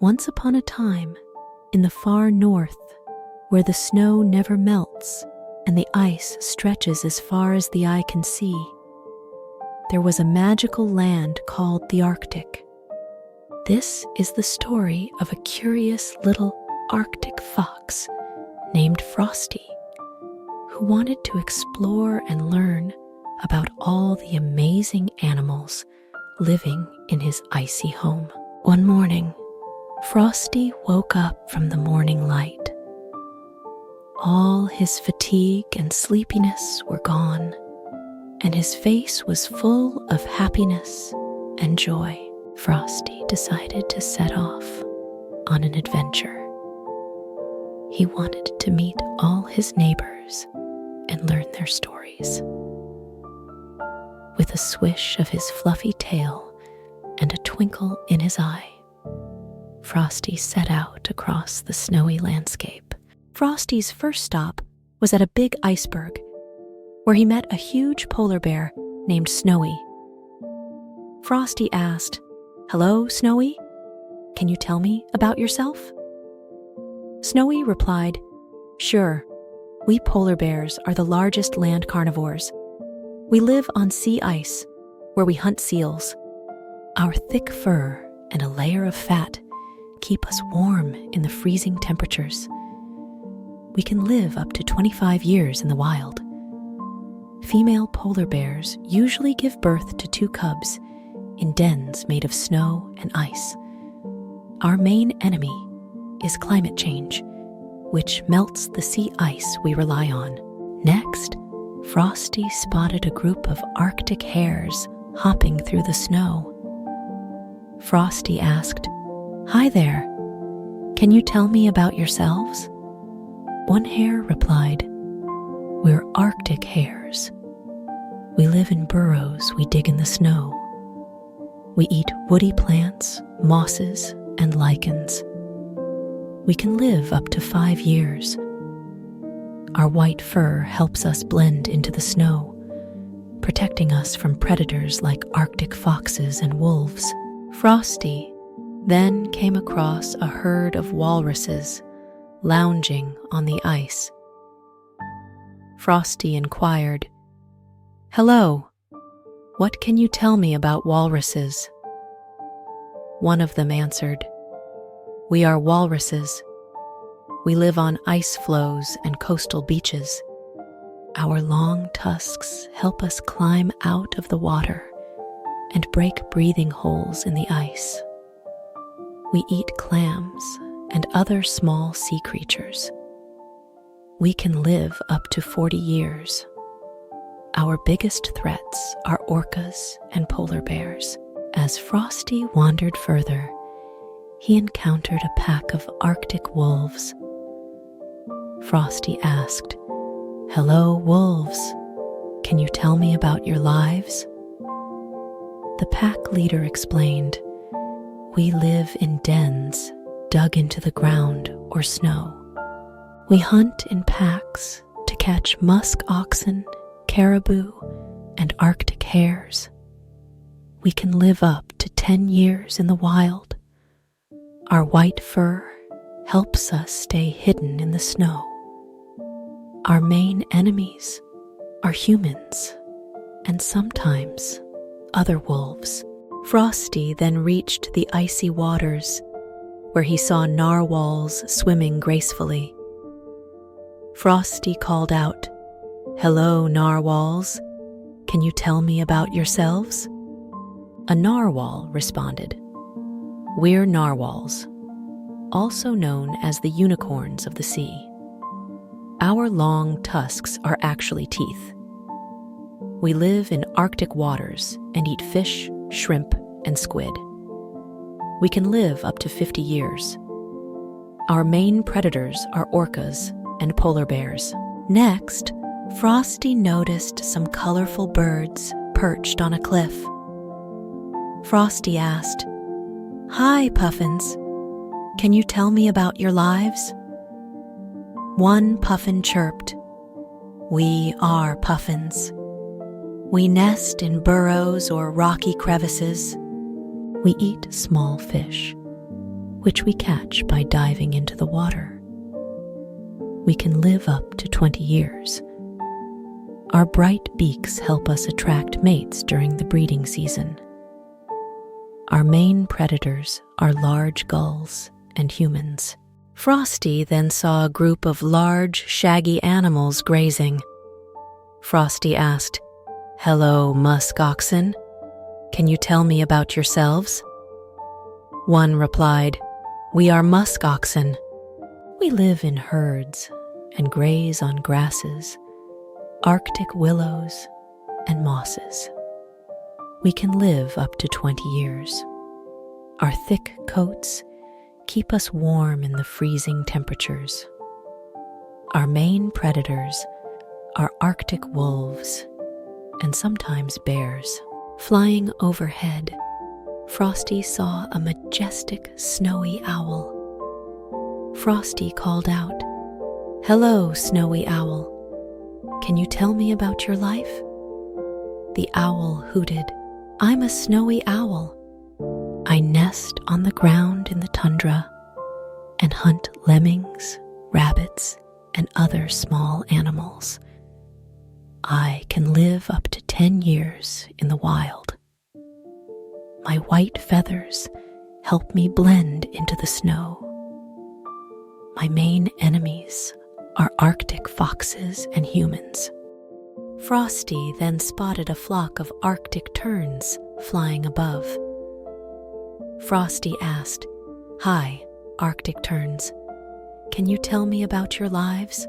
Once upon a time, in the far north, where the snow never melts and the ice stretches as far as the eye can see, there was a magical land called the Arctic. This is the story of a curious little Arctic fox named Frosty, who wanted to explore and learn about all the amazing animals living in his icy home. One morning, Frosty woke up from the morning light. All his fatigue and sleepiness were gone, and his face was full of happiness and joy. Frosty decided to set off on an adventure. He wanted to meet all his neighbors and learn their stories. With a swish of his fluffy tail and a twinkle in his eye, Frosty set out across the snowy landscape. Frosty's first stop was at a big iceberg, where he met a huge polar bear named Snowy. Frosty asked, "Hello, Snowy? Can you tell me about yourself?" Snowy replied, "Sure, we polar bears are the largest land carnivores. We live on sea ice, where we hunt seals. Our thick fur and a layer of fat keep us warm in the freezing temperatures. We can live up to 25 years in the wild. Female polar bears usually give birth to 2 cubs in dens made of snow and ice. Our main enemy is climate change, which melts the sea ice we rely on." Next, Frosty spotted a group of Arctic hares hopping through the snow. Frosty asked, "Hi there, can you tell me about yourselves?" One hare replied, "We're Arctic hares. We live in burrows we dig in the snow. We eat woody plants, mosses, and lichens. We can live up to 5 years. Our white fur helps us blend into the snow, protecting us from predators like Arctic foxes and wolves." Frosty then came across a herd of walruses lounging on the ice. Frosty inquired, "Hello, what can you tell me about walruses?" One of them answered, "We are walruses. We live on ice floes and coastal beaches. Our long tusks help us climb out of the water and break breathing holes in the ice. We eat clams and other small sea creatures. We can live up to 40 years. Our biggest threats are orcas and polar bears." As Frosty wandered further, he encountered a pack of Arctic wolves. Frosty asked, "Hello, wolves. Can you tell me about your lives?" The pack leader explained, "We live in dens dug into the ground or snow. We hunt in packs to catch musk oxen, caribou, and Arctic hares. We can live up to 10 years in the wild. Our white fur helps us stay hidden in the snow. Our main enemies are humans and sometimes other wolves." Frosty then reached the icy waters, where he saw narwhals swimming gracefully. Frosty called out, "Hello, narwhals. Can you tell me about yourselves?" A narwhal responded, "We're narwhals, also known as the unicorns of the sea. Our long tusks are actually teeth. We live in Arctic waters and eat fish, shrimp, and squid. We can live up to 50 years. Our main predators are orcas and polar bears." Next, Frosty noticed some colorful birds perched on a cliff. Frosty asked, "Hi, Puffins. Can you tell me about your lives?" One puffin chirped, "We are puffins. We nest in burrows or rocky crevices. We eat small fish. which we catch by diving into the water. We can live up to 20 years. Our bright beaks help us attract mates during the breeding season. Our main predators are large gulls and humans. Frosty then saw a group of large, shaggy animals grazing. Frosty asked, "Hello, Musk oxen. Can you tell me about yourselves?" One replied, "We are musk oxen. We live in herds and graze on grasses, Arctic willows, and mosses. We can live up to 20 years. Our thick coats keep us warm in the freezing temperatures. Our main predators are Arctic wolves and sometimes bears." Flying overhead, Frosty saw a majestic snowy owl. Frosty called out, "Hello, snowy owl. Can you tell me about your life?" The owl hooted, "I'm a snowy owl. I nest on the ground in the tundra and hunt lemmings, rabbits, and other small animals. I can live up to 10 years in the wild. My white feathers help me blend into the snow. My main enemies are Arctic foxes and humans." Frosty then spotted a flock of Arctic terns flying above. Frosty asked, "Hi, Arctic terns. Can you tell me about your lives?"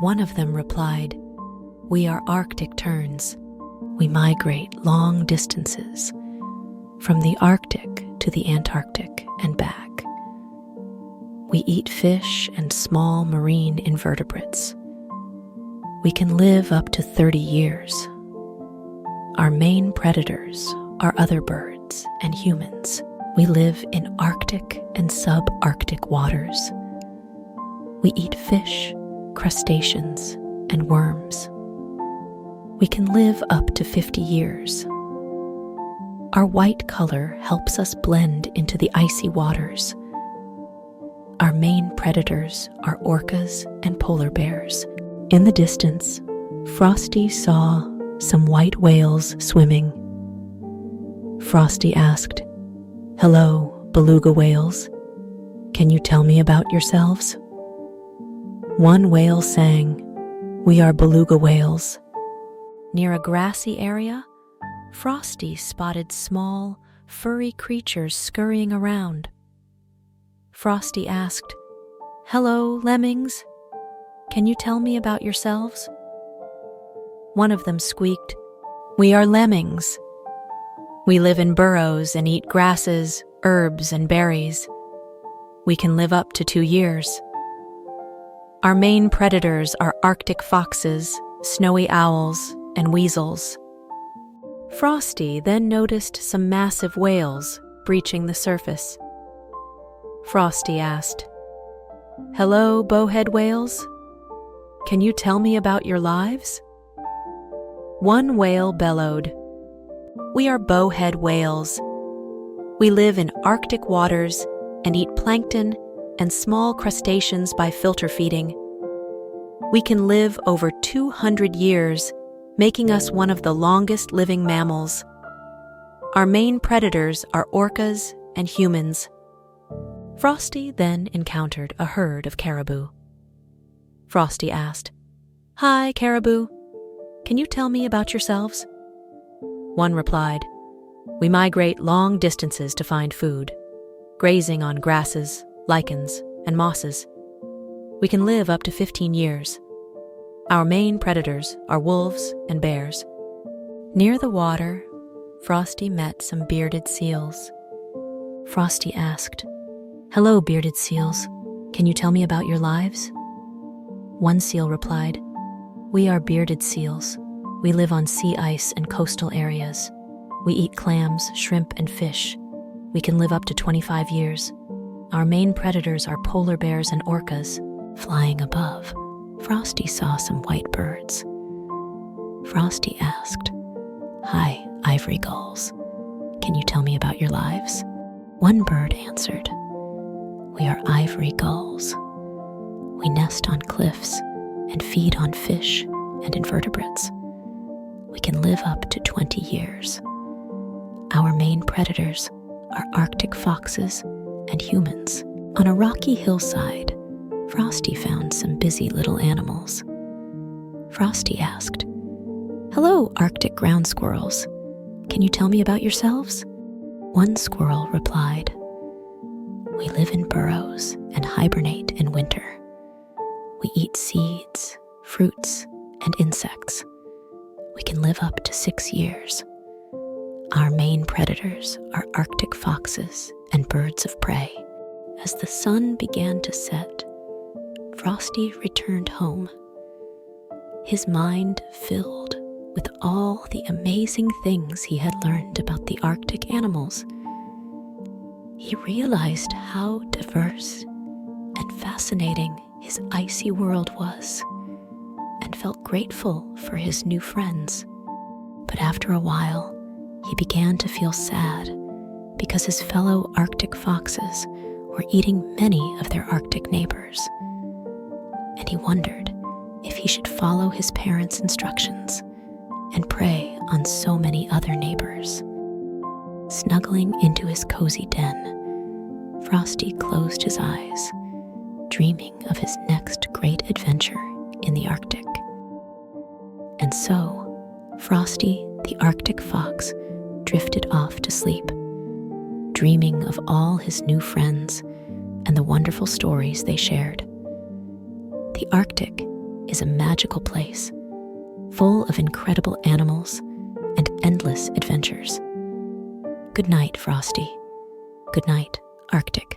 One of them replied, "We are Arctic terns. We migrate long distances from the Arctic to the Antarctic and back. We eat fish and small marine invertebrates. We can live up to 30 years. Our main predators are other birds and humans. We live in Arctic and subarctic waters. We eat fish, crustaceans, and worms. We can live up to 50 years. Our white color helps us blend into the icy waters. Our main predators are orcas and polar bears." In the distance, Frosty saw some white whales swimming. Frosty asked, "Hello, beluga whales. Can you tell me about yourselves?" One whale sang, "We are beluga whales." Near a grassy area, Frosty spotted small, furry creatures scurrying around. Frosty asked, "Hello, lemmings. Can you tell me about yourselves?" One of them squeaked, "We are lemmings. We live in burrows and eat grasses, herbs, and berries. We can live up to 2 years. Our main predators are Arctic foxes, snowy owls, and weasels." Frosty then noticed some massive whales breaching the surface. Frosty asked, "Hello, bowhead whales. Can you tell me about your lives?" One whale bellowed, "We are bowhead whales. We live in Arctic waters and eat plankton and small crustaceans by filter feeding. We can live over 200 years, making us one of the longest living mammals. Our main predators are orcas and humans." Frosty then encountered a herd of caribou. Frosty asked, "Hi, caribou. Can you tell me about yourselves?" One replied, "We migrate long distances to find food, grazing on grasses, lichens, and mosses. We can live up to 15 years. Our main predators are wolves and bears." Near the water, Frosty met some bearded seals. Frosty asked, "Hello, bearded seals. Can you tell me about your lives?" One seal replied, "We are bearded seals. We live on sea ice and coastal areas. We eat clams, shrimp, and fish. We can live up to 25 years. Our main predators are polar bears and orcas." Flying above, Frosty saw some white birds. Frosty asked, "Hi, Ivory Gulls. Can you tell me about your lives?" One bird answered, "We are Ivory Gulls. We nest on cliffs and feed on fish and invertebrates. We can live up to 20 years. Our main predators are Arctic foxes and humans." On a rocky hillside, Frosty found some busy little animals. Frosty asked, "Hello, Arctic ground squirrels. Can you tell me about yourselves?" One squirrel replied, "We live in burrows and hibernate in winter. We eat seeds, fruits, and insects. We can live up to 6 years. Our main predators are Arctic foxes and birds of prey." As the sun began to set, Frosty returned home, his mind filled with all the amazing things he had learned about the Arctic animals. He realized how diverse and fascinating his icy world was, and felt grateful for his new friends. But after a while, he began to feel sad because his fellow Arctic foxes were eating many of their Arctic neighbors, and he wondered if he should follow his parents' instructions and prey on so many other neighbors. Snuggling into his cozy den, Frosty closed his eyes, dreaming of his next great adventure in the Arctic. And so, Frosty the Arctic fox drifted off to sleep, dreaming of all his new friends and the wonderful stories they shared. The Arctic is a magical place, full of incredible animals and endless adventures. Good night, Frosty. Good night, Arctic.